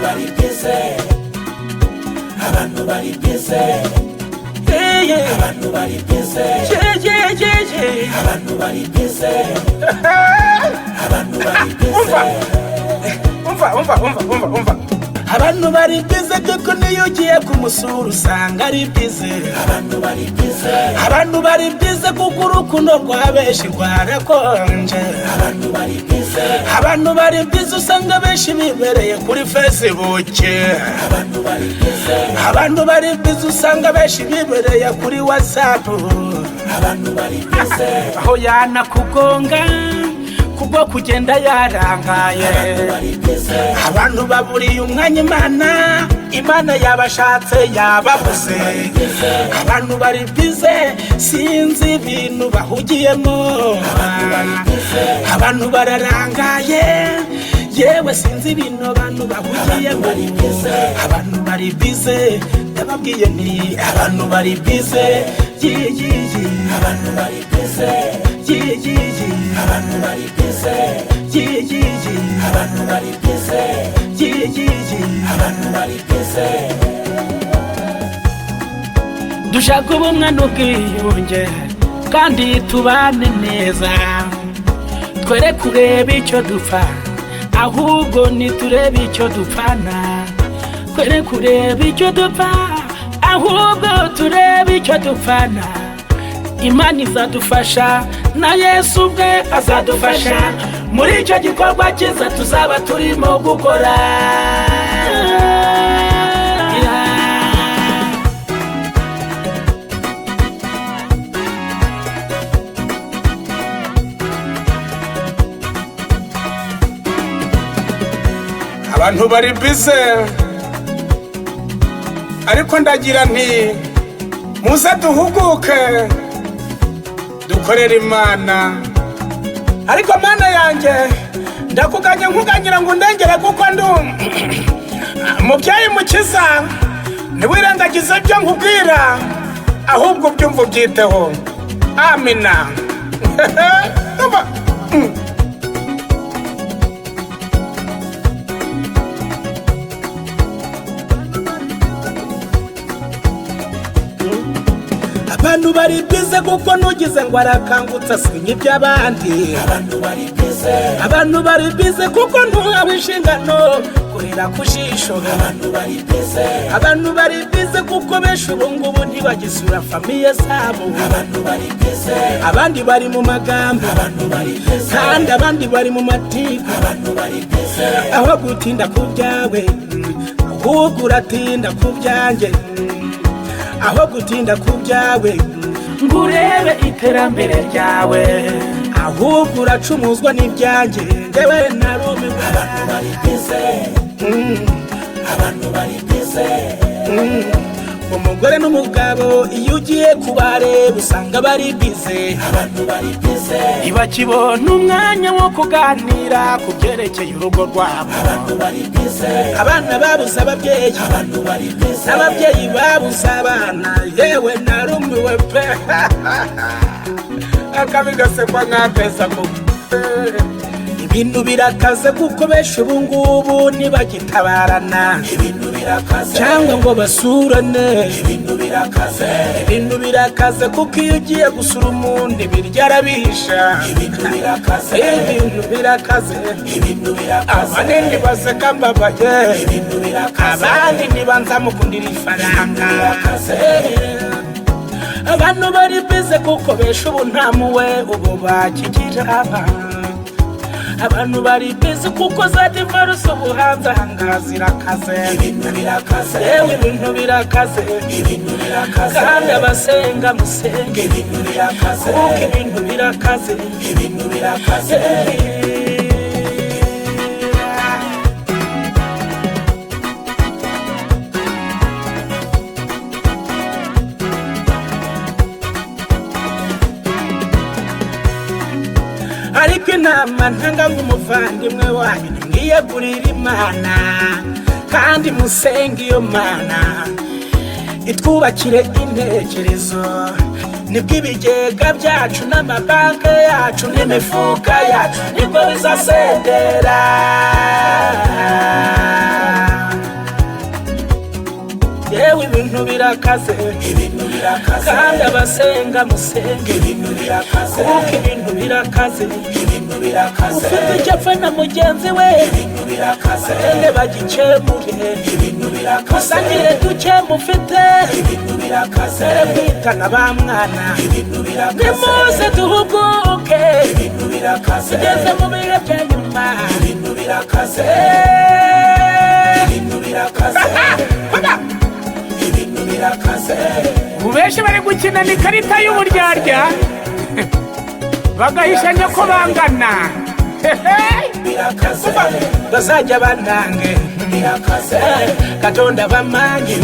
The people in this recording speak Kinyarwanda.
bari bize, abantu bari bize, abantu bari bize, abantu bari bize, abantu bari bize. Umva abantu bari bize kuko niyo ugiye kumusura usanga ari bize. Abantu bari bize kuko urukundo rwabeshi rwarakonje. Abantu bari bize usanga benshi bibereye kuri Facebook. Abantu bari bize usanga benshi bibereye kuri WhatsApp. Aho yanakugonga kubwo kugenda yarangaye. Abantu baburiye umwanya Imana yabashatse yababuze. Abantu bari bize sinzi ibintu bahugiyemo. Abantu bararangaye yewe sinzi ibintu abantu bahugiyemo. Abantu bari bize ndababwiye nti abantu bari bize. Abantu bari bize. Abantu bari bize. Abantu bari bize. Abantu bari bize. Dushaka ubumwe n'ubwiyunge kandi tubane neza. Twere kureba icyo dupfa ahubwo niturebe icyo dupfana. Twere kureba icyo dupfa ahubwo turebe icyo dupfana. Imana izadufasha na Yesu ubwe azadufasha muri icyo gikorwa cyiza tuzaba turimo gukora. Abantu bari bize ariko ndagira nti muze duhuguke dukorera Imana. Ariko Mana yanjye ndakuganye nkuganyira ngo ndengere kuko mubyeyi mukiza. Ntiwirengagize ibyo nkubwira ahubwo byumva ubyiteho. Amina. Abantu bari bize kuko nugize ngo arakangutse asinya iby'abandi. Abantu bari bize kuko ntuhawe inshingano kurira ku jisho. Abantu bari bize kuko benshi ubu ngubu ntibagisura famiye zabo. Abandi bari mu magambo kandi abandi bari mu matiku. Aho gutinda ku byawe ahubwo uratinda ku byanjye. Aho gutinda ku byawe ngo urebe iterambere ryawe ahubwo uracumuzwa n'ibyanjye. Ndewe narumirwa. Abantu bari bize. Abantu bari bize. Umugore n'umugabo iyo ugiye kubareba usanga bari bize. Abantu bari bize. Ntibakibona umwanya wo kuganira ku byerekeye urugo rwabo. Abantu bari bize. Abana babuze ababyeyi. Abantu bari bize. N'ababyeyi babuze abana. Yewe narumiwe pe. Akabigasekwa nk'apesa mu ibintu birakaze kuko benshi ubu ngubu ntibagitabarana. Ibintu birakaze cyangwa ngo basurane. Ibintu birakaze kuko iyo ugiye gusura umuntu ibiryo arabihisha. Ibintu birakaze. Abanini baseka mbabaye. Abandi ntibanza mukundira ifaranga. Abantu bari bize kuko benshi ubu nta muwe ubu bakigira. Abantu bari bize kuko za divorce ubu hanze ahangaha zirakaze. Yewe ibintu birakaze. Kandi abasenga musenge. Kuko ibintu birakaze. Ariko inama ntanga nk'umuvandimwe wanyu nimwiyegurire Imana kandi musenge iyo Mana itwubakire intekerezo. Nibwo ibigega byacu n'amabanki yacu n'imifuka yacu nibwo bizasendera. birakaze kandi abasenga musenge kuko ibintu birakaze ufite icyo apfa na mugenzi we enge bagikemure musangire duke mufite ere kwitana ba mwana nimuze duhuguke tugeze mu bihe bya nyuma benshi bari gukina n'ikarita y'uburyarya bagahishanya ko bangana bazajya banange katonda bamange